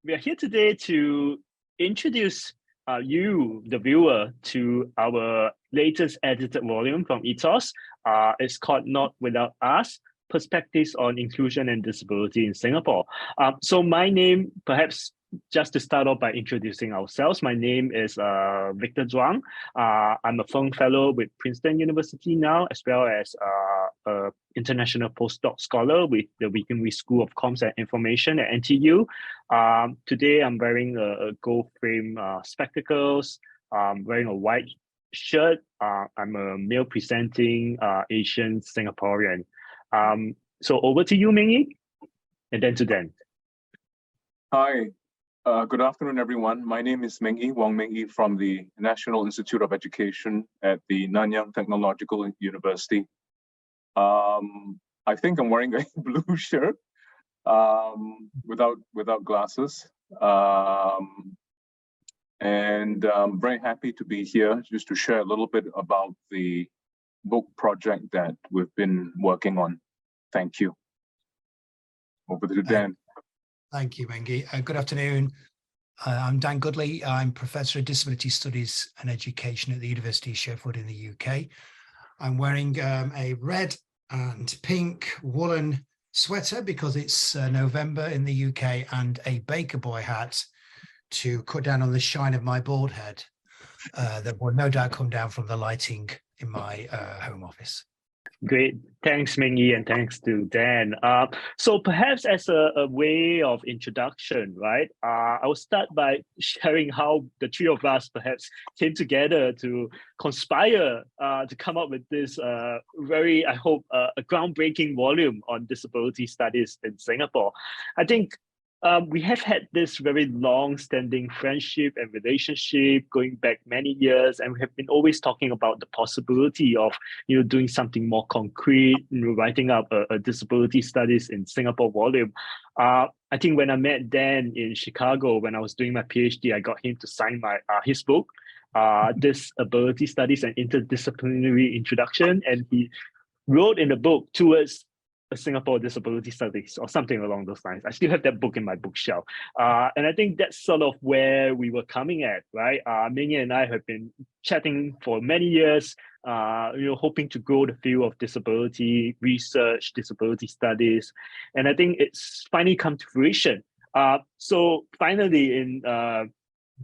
we are here today to introduce you, the viewer, to our latest edited volume from Ethos. It's called Not Without Us, Perspectives on Inclusion and Disability in Singapore. So my name, perhaps just to start off by introducing ourselves, my name is Victor Zhuang. I'm a Fung Fellow with Princeton University now, as well as an international postdoc scholar with the Weekenry School of Comms and Information at NTU. Today, I'm wearing a gold frame spectacles, wearing a white shirt. I'm a male presenting Asian Singaporean. So over to you, Meng, and then to Dan. Hi. Good afternoon, everyone. My name is Wong from the National Institute of Education at the Nanyang Technological University. I think I'm wearing a blue shirt without glasses. And I'm very happy to be here just to share a little bit about the book project that we've been working on. Thank you. Over to Dan. Thank you, Mengi. Good afternoon. I'm Dan Goodley. I'm Professor of Disability Studies and Education at the University of Sheffield in the UK. I'm wearing a red and pink woolen sweater because it's November in the UK, and a Baker Boy hat to cut down on the shine of my bald head that will no doubt come down from the lighting in my home office. Great. Thanks, Meng, and thanks to Dan. So perhaps as a way of introduction, right, I will start by sharing how the three of us perhaps came together to conspire to come up with this very, I hope, a groundbreaking volume on disability studies in Singapore. I think we have had this very long-standing friendship and relationship going back many years, and we have been always talking about the possibility of, doing something more concrete, writing up a disability studies in Singapore volume. I think when I met Dan in Chicago when I was doing my PhD, I got him to sign my his book, Disability Studies and Interdisciplinary Introduction, and he wrote in the book towards a Singapore disability studies or something along those lines. I still have that book in my bookshelf. And I think that's sort of where we were coming at, right? Meng and I have been chatting for many years, hoping to grow the field of disability research, disability studies. And I think it's finally come to fruition. So finally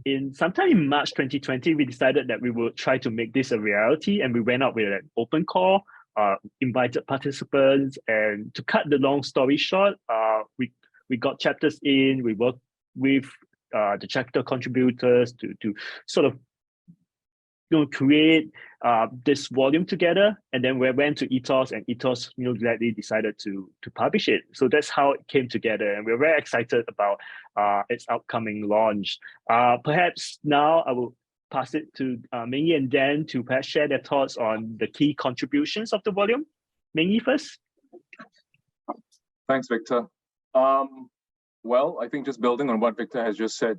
in sometime in March 2020, we decided that we would try to make this a reality, and we went out with an open call, invited participants, and to cut the long story short, we got chapters in, we worked with the chapter contributors to sort of create this volume together, and then we went to Ethos, and Ethos gladly decided to publish it. So that's how it came together, and we're very excited about its upcoming launch. Perhaps now I will pass it to Meng and Dan to perhaps share their thoughts on the key contributions of the volume. Meng first. Thanks, Victor. Well, I think just building on what Victor has just said,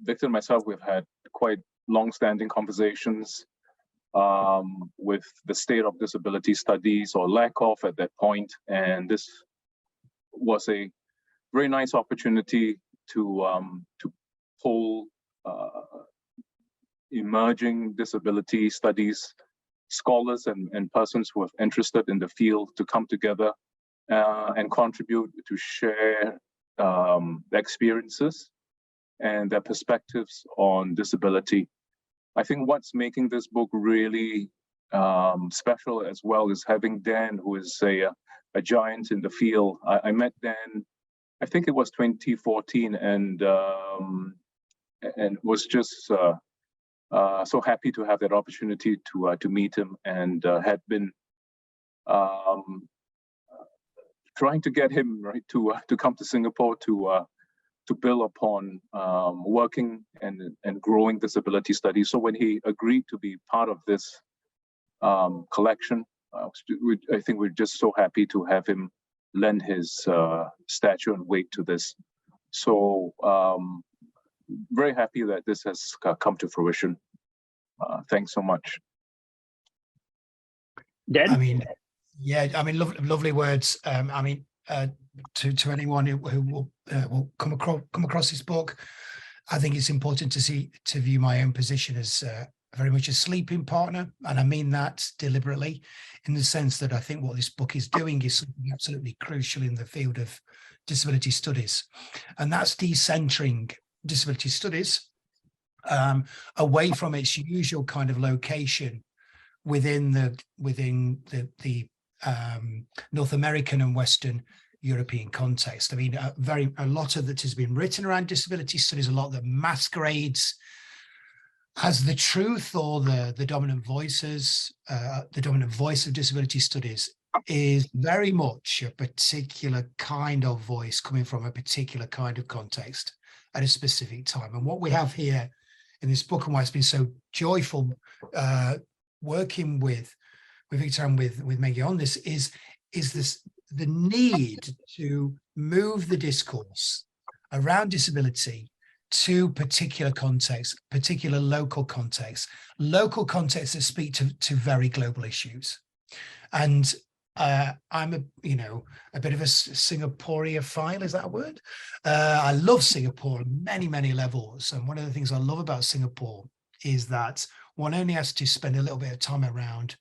Victor and myself, we've had quite long-standing conversations with the state of disability studies, or lack of at that point, and this was a very nice opportunity to pull emerging disability studies scholars and persons who are interested in the field to come together and contribute to share their experiences and their perspectives on disability. I think what's making this book really special as well is having Dan, who is a giant in the field. I met Dan, I think it was 2014, and was just so happy to have that opportunity to meet him, and had been trying to get him to come to Singapore to build upon working and growing disability studies. So when he agreed to be part of this collection, I think we're just so happy to have him lend his stature and weight to this. So very happy that this has come to fruition. Thanks so much. Dan? Lovely words. to anyone who will come across this book, I think it's important to view my own position as very much a sleeping partner, and I mean that deliberately, in the sense that I think what this book is doing is something absolutely crucial in the field of disability studies, and that's decentering disability studies away from its usual kind of location within the North American and Western European context. I mean, a lot of that has been written around disability studies, a lot that masquerades as the truth or the dominant voices. The dominant voice of disability studies is very much a particular kind of voice coming from a particular kind of context at a specific time. And what we have here in this book, and why it's been so joyful working with Victor and with Meng on this, is this the need to move the discourse around disability to particular contexts, particular local contexts that speak to very global issues. And I'm a bit of a Singaporeophile, is that a word? I love Singapore on many levels. And one of the things I love about Singapore is that one only has to spend a little bit of time around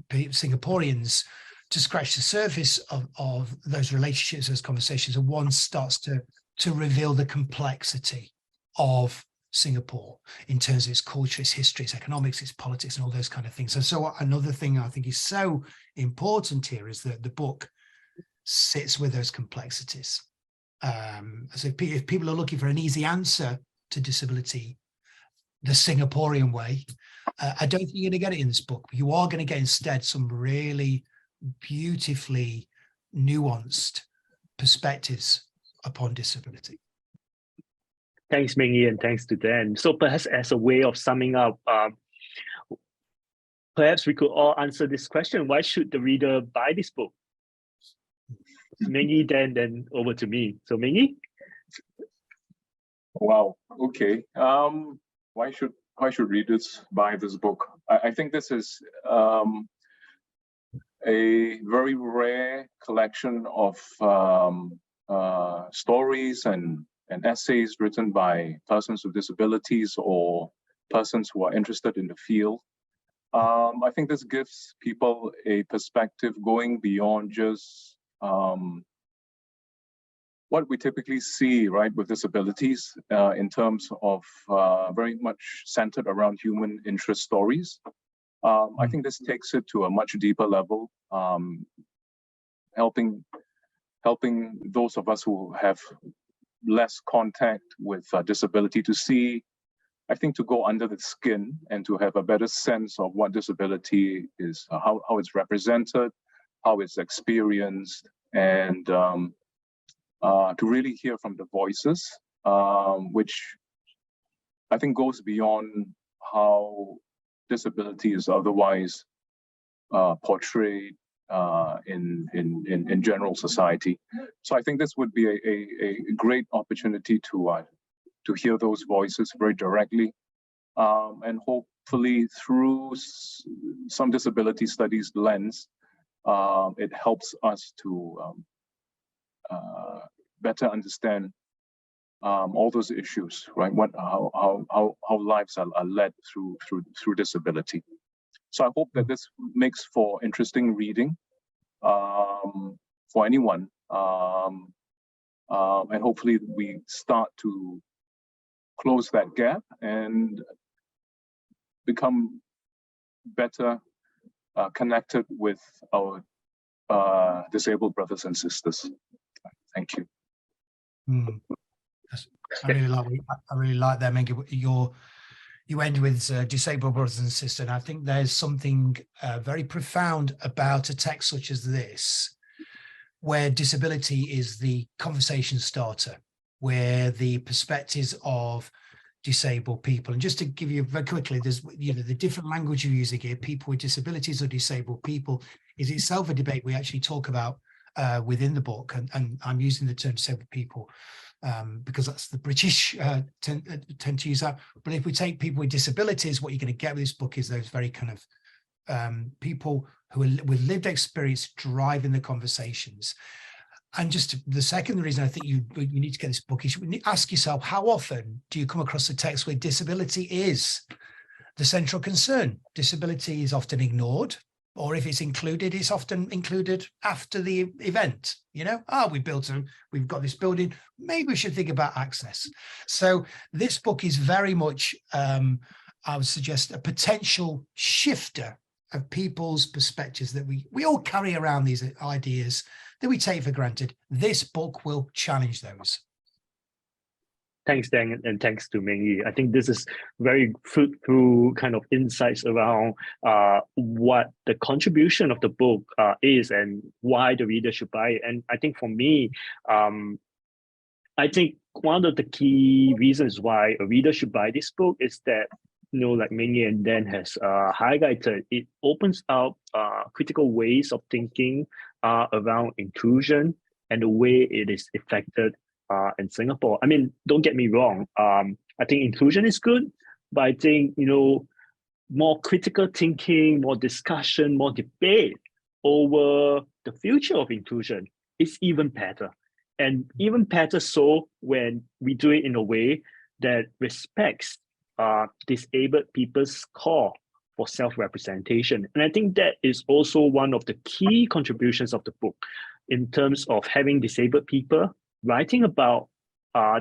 Singaporeans to scratch the surface of those relationships, those conversations, and one starts to reveal the complexity of Singapore in terms of its culture, its history, its economics, its politics, and all those kind of things. And so another thing I think is so important here is that the book sits with those complexities. So if people are looking for an easy answer to disability, the Singaporean way, I don't think you're going to get it in this book. You are going to get instead some really beautifully nuanced perspectives upon disability. Thanks, Meng, and thanks to Dan. So perhaps as a way of summing up, perhaps we could all answer this question: why should the reader buy this book? Meng, Dan, then over to me. So Meng? Wow. Okay. Why should readers buy this book? I think this is a very rare collection of stories and essays written by persons with disabilities or persons who are interested in the field. I think this gives people a perspective going beyond just what we typically see, right, with disabilities in terms of very much centered around human interest stories. I think this takes it to a much deeper level, helping those of us who have less contact with disability to see, I think, to go under the skin and to have a better sense of what disability is, how it's represented, how it's experienced, and to really hear from the voices, which I think goes beyond how disability is otherwise portrayed in general society. So I think this would be a great opportunity to hear those voices very directly, and hopefully through some disability studies lens, it helps us to better understand all those issues, right? How lives are led through disability. So I hope that this makes for interesting reading for anyone, and hopefully we start to close that gap and become better connected with our disabled brothers and sisters. Thank you. I really like that, Meng. You end with disabled brothers and sisters, and I think there's something very profound about a text such as this, where disability is the conversation starter, where the perspectives of disabled people, and just to give you very quickly, there's the different language you're using here, people with disabilities or disabled people, is itself a debate we actually talk about within the book, and I'm using the term disabled people because that's the British tend to use that. But if we take people with disabilities, what you're going to get with this book is those very kind of people who are with lived experience driving the conversations. And just the second reason I think you need to get this book is you need to ask yourself, how often do you come across a text where disability is the central concern? Disability is often ignored, or if it's included, it's often included after the event. You know, we've got this building, maybe we should think about access. So this book is very much, I would suggest, a potential shifter of people's perspectives, that we all carry around these ideas that we take for granted. This book will challenge those. Thanks, Dan, and thanks to Meng. I think this is very fruitful kind of insights around what the contribution of the book is and why the reader should buy it. And I think for me, I think one of the key reasons why a reader should buy this book is that, like Meng and Dan has highlighted, it opens up critical ways of thinking around inclusion and the way it is affected in Singapore. I mean, don't get me wrong. I think inclusion is good, but I think, more critical thinking, more discussion, more debate over the future of inclusion is even better. And even better so when we do it in a way that respects disabled people's call for self-representation. And I think that is also one of the key contributions of the book in terms of having disabled people writing about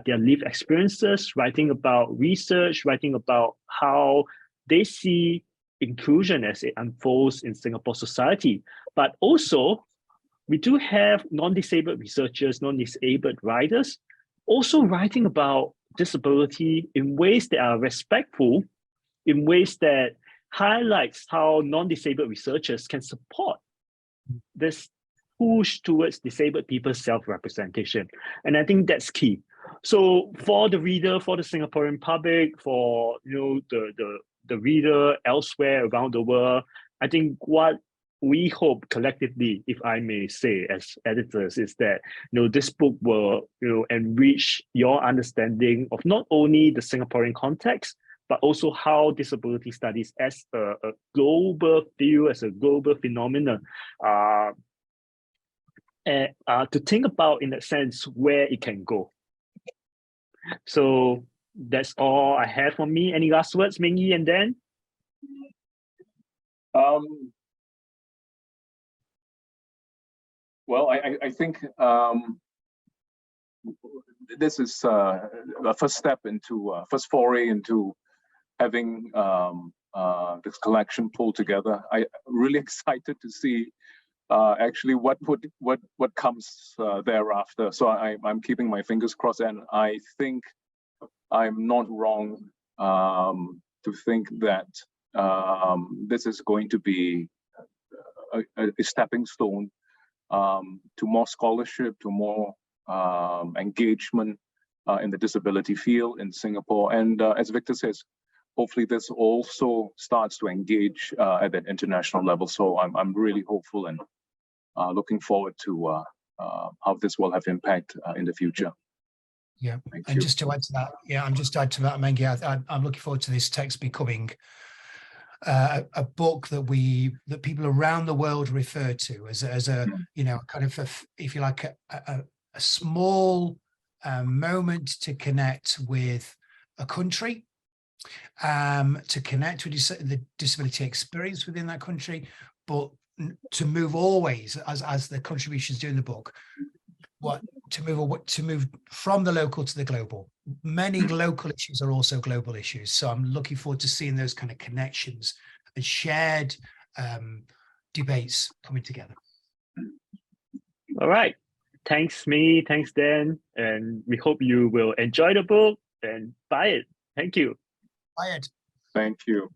their lived experiences, writing about research, writing about how they see inclusion as it unfolds in Singapore society. But also, we do have non-disabled researchers, non-disabled writers, also writing about disability in ways that are respectful, in ways that highlights how non-disabled researchers can support this push towards disabled people's self-representation. And I think that's key. So for the reader, for the Singaporean public, for the reader elsewhere around the world, I think what we hope collectively, if I may say, as editors, is that this book will enrich your understanding of not only the Singaporean context, but also how disability studies as a global field, as a global phenomenon, to think about, in that sense, where it can go. So that's all I have for me. Any last words, Meng and Dan? Well, I think this is a first step into first foray into having this collection pulled together. I'm really excited to see actually what comes thereafter. So I'm keeping my fingers crossed, and I think I'm not wrong to think that this is going to be a stepping stone to more scholarship, to more engagement in the disability field in Singapore. And as Victor says, hopefully this also starts to engage at an international level. So I'm really hopeful and looking forward to how this will have impact in the future. Yeah, and just to add to that, Meng, I'm looking forward to this text becoming a book that people around the world refer to as a kind of if you like a small moment to connect with a country, to connect with the disability experience within that country, but to move always as the contributions do in the book, to move from the local to the global. Many local issues are also global issues. So I'm looking forward to seeing those kind of connections and shared debates coming together. All right. Thanks, Meng. Thanks, Dan. And we hope you will enjoy the book and buy it. Thank you. Buy it. Thank you.